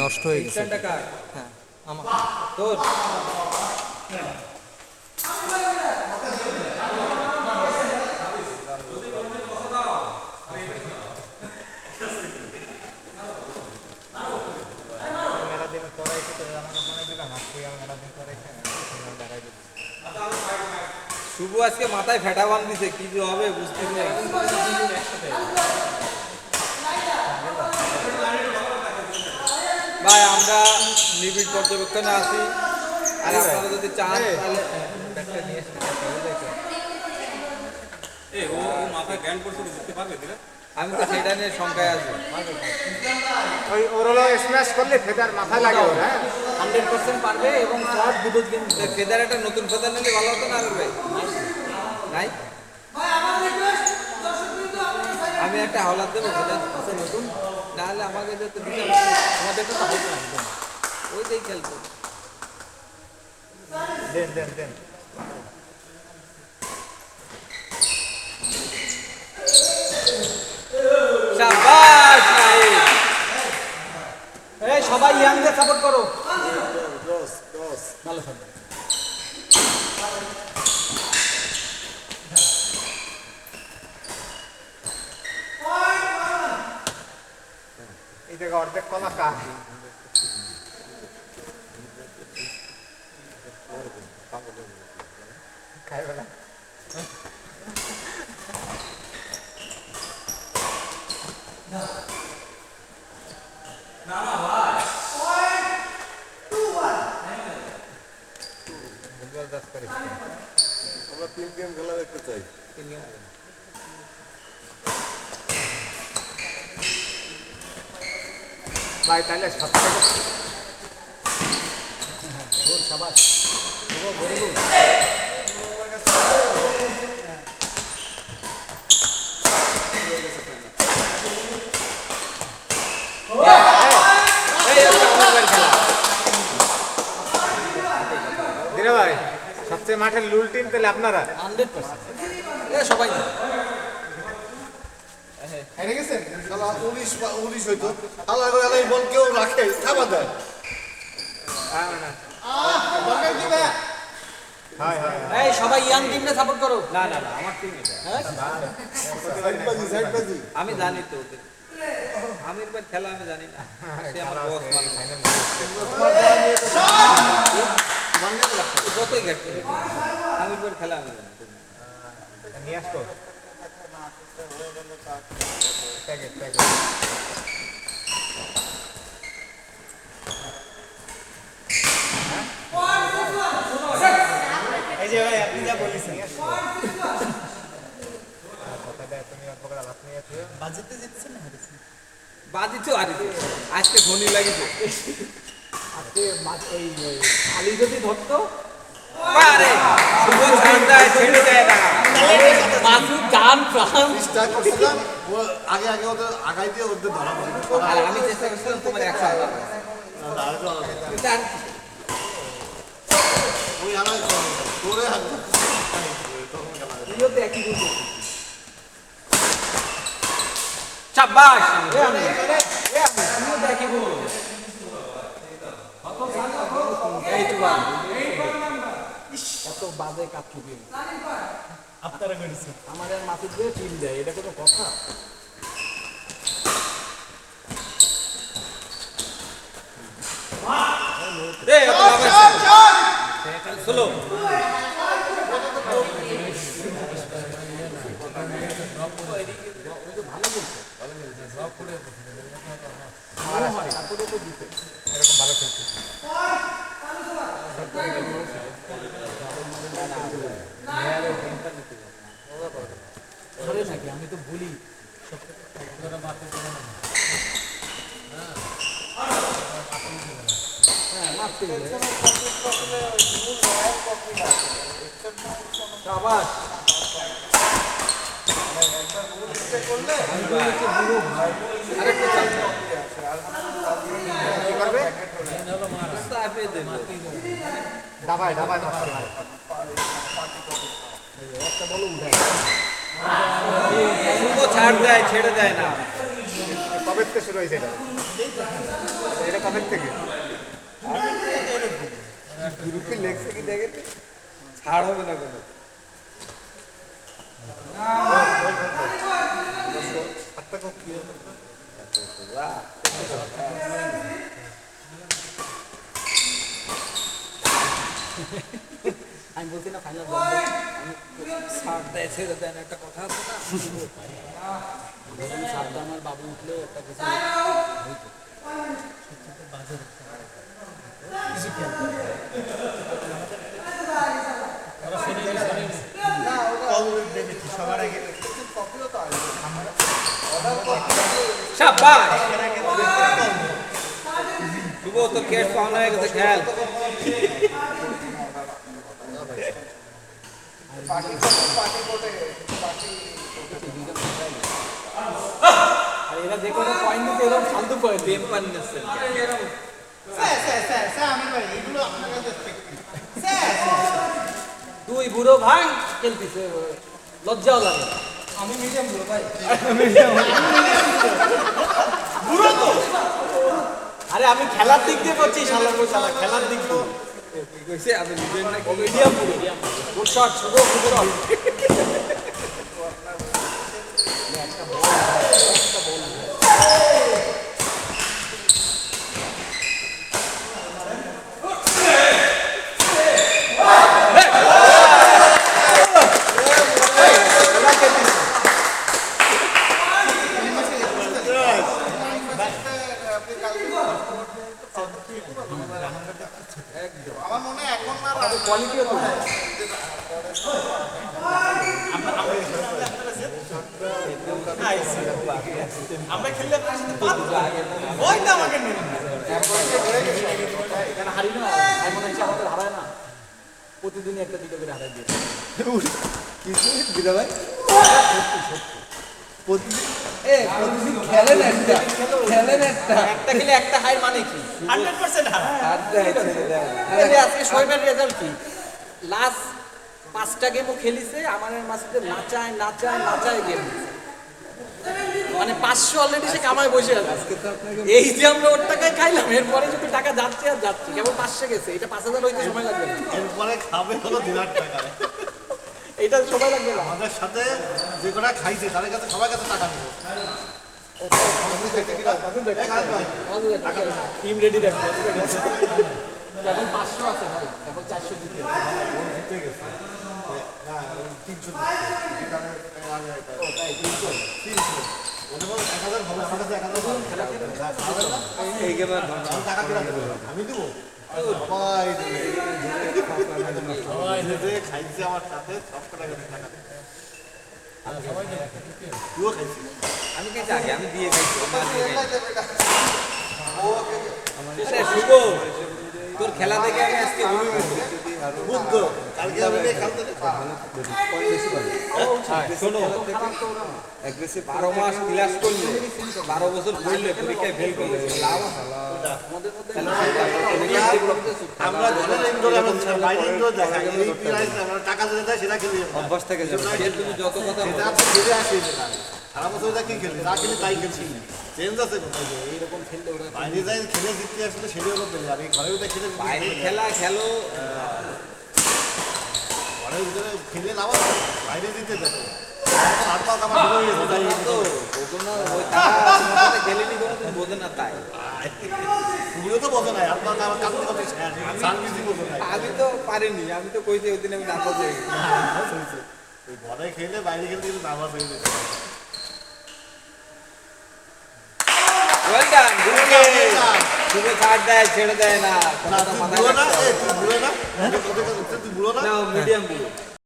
নষ্ট হয়ে গেছে। হ্যাঁ আমার তোর শুভ আজকে মাথায় ফেটা বান দিছে, কি যে হবে বুঝতেছি না। ভাই আমরা নিবিড় পর্যবেক্ষণে আছি, আর আপনারা যদি চান তাহলে আমি তো সেটা নিয়ে শঙ্কায় আছি। ওই ওর হলো স্ম্যাশ করলে ফেদার মাথায় লাগে, হ্যাঁ 100% পারবে এবং শর্ট দুটো দিন ফেদার একটা নতুন ফেদার নিলে ভালো হতো না ভাই? নাই আমি একটা হাওলাত দেবো ফেদার আছে নতুন, নাহলে আমাকে যত দিতে আমাদের তো হতো না একদম ওইটাই খেলতো। দেন দেন দেন শাবাশ নাইস, এই সবাই ইয়াংদের সাপোর্ট করো। ভালো সাপোর্ট। এই জায়গা অর্ধেক কলা কা খাইবে না। আমরা 3 গেম খেলা দেখতে চাই। ভাই তাহলে সবথেকে শাবাশ ভেরি গুড। দিনে ভাই সবচেয়ে মাঠের লুল টিম তাহলে আপনারা 100% সবাই হেরে গেছেন? শালা 19 হইতো। আল্লাহ করে আল্লাহ বল কেউ রাখে, খাবার দেয়। দরকার কি ভাই? হাই হাই এই সবাই ইয়াং টিমকে সাপোর্ট করো। না না না আমার টিম এটা। সাইডবাজি। আমি জানি তো ওদের আমির ভাই খেলা আমি জানি না, সে আমার বস মানে যতই গেছে আমির ভাই খেলা আমি জানি। নিয়ে আসতো প্যাকেট প্যাকেট এই যে ভাই আপনি যা বলেছেন কথাটা তুমি একবার হাত নিয়ে আসো। বাজিতে জিতছেন না হেরেছেন? বাজি তো আরিতে আজকে ধনী লাগিছে। আজকে এই আলি যদি ধরতো আরে শুভ ছাড় দেয়, ছেড়ে দেয় না মাসুদ জান প্রাণ। স্টার্ট করছিলাম, ও আগে আগে ওদের আগাই দিয়ে ওদের ধরা পড়ে। আর আমি চেষ্টা করছিলাম তোমার একশো হাজার ওই আনাই তোরে হাত তুইও তো একই গুণ চাবাস তুইও তো একই গুণ এই তো কত বাজে কাপড় দিয়ে আপনারা করেছেন আমাদের মাসুদ দিয়ে টিম দেয়, এটা কোনো কথা? চলো এরকম ভালো খেলছে ধরে নাকি আমি তো বলি শাবাশ কি করবে ডাবায় ডাবায় একটা বলো উঠায় ছাড় দেয়, ছেড়ে দেয় না। কবে থেকে শুরু হয়েছে এটা? এটা কবে থেকে গ্রুপে লেখছে কি দেখে ছাড় হবে না কোনো। আমি বলছি না ফাইনাল ছাড় দেয় ছেড়ে দেয় না, একটা কথা আছে না। সাতটা আমার বাবু উঠলেও একটা কিছু শাবাশ শুভ, তো ক্যাশ পাওনা হয়ে গেছে, খেয়াল। আর এরা যে কোনো পয়েন্ট দিতে এরকম ফালতু পয়েন্ট প্রেম পান নিচ্ছেন দুই বুড়ো ভাই খেলতেছে লজ্জাও লাগে না। আমি মিডিয়াম বলো ভাই। আরে আমি খেলার দিক দিয়ে করছি শালার গোশালা, খেলার দিক দিয়ে কি কইছে আমি মিডিয়াম না, মিডিয়াম পুরো গুড শট শুভ গুড শট আমার মনে হয় এখন না কোয়ালিটিও তো আমরা খেললে ওই তো আমাকে নেই এখানে হারি না এমন এসে আমাদের হারায় না, প্রতিদিনই একটা দুটো করে হারাই দিয়ে কিছু দিদা ভাই প্রতিদিন খেলেন একটা, খেলেন একটা। একটা খেলে একটা হাই মানে কি 100% হারা। ছাড় দেয় ছেড়ে দেয়। এই যে আজকে শোয়েবের রেজাল্ট কি, লাস্ট 5টা গেমও খেলিছে আমাদের মাঝে নাচায় নাচায় নাচায় গেম, মানে 500 অলরেডি সে কামায় বসে আছে। এই যে আমরা ওর টাকায় খাইলাম, এরপরে যদি টাকা যাচ্ছে আর যাচ্ছে, কেবল 500 গেছে, এটা 5000 হইতে সময় লাগবে না, এরপরে খাবে হলো 2 লাখ টাকা এটা সময় লাগবে না। আমাদের সাথে যে কটা খাইছে তাদের কাছে সবার কাছে টাকা নেবো টিম রেডি রাখবে, এখন 500 আছে ভাই, এখন 400 দিতে হবে। এই গেম আমি দেবো সবাই দেবে খাইছে আমার সাথে সব কটা টাকা দেবে তুইও খাইছিস আমি খাইছি আগে, আমি দিয়ে খাইছি। শুভ, তোর খেলা দেখে আমি আজকে ভুলে গেছি। বুদ্ধ কালকে আমি খেলতে শোনো, 12 মাস ক্লাস করলে, 12 বছর পড়লে, পরীক্ষায় ফেল করলে লাভ আছে? আমরা ঘরের ইনডোর এমন বাইরে ইনডোর দেখাই এই প্রাইস আমরা টাকা দিতে দেয় সেটা খেলি অভ্যাস থেকে যাবে। তুমি যত কথা সেটা বলো, আপনি খেলে আসি না সারা বছর যা কি খেলি যা খেলি তাই খেলছি চেঞ্জ আছে কোথায় এইরকম খেললে ওরা বাইরে যাই খেলে জিততে আসলে সেটাই হলো পেলে আর এই ঘরের ভিতরে খেলে বাইরে খেলা খেলো, ঘরের ভিতরে খেলে লাভ আছে বাইরে জিতে দেবে হাত পা কামা শুরু হয়ে গেছে তাই তো বোঝো না, ওই তারা তোমার সাথে খেলেনি কোনোদিন বোঝে না তাই। তুমিও তো বোঝো না হাত পা কামা কামতে কামতে সার্ভিসই বোঝো না আমি তো পারিনি, আমি তো কইছি ওই দিন আমি নার্ভাস হয়ে গেছি। ওই ঘরে খেলে বাইরে খেলতে কিন্তু নার্ভাস হয়ে যেত Well done, good game. শুভ ছাড় দেয়, ছেড়ে দেয় না, না কথাটা তুই মাথায় বুড়ো না রাখতে হবে। তুই বুড়ো না তুই বুড়ো না না, মিডিয়াম বুড়ো।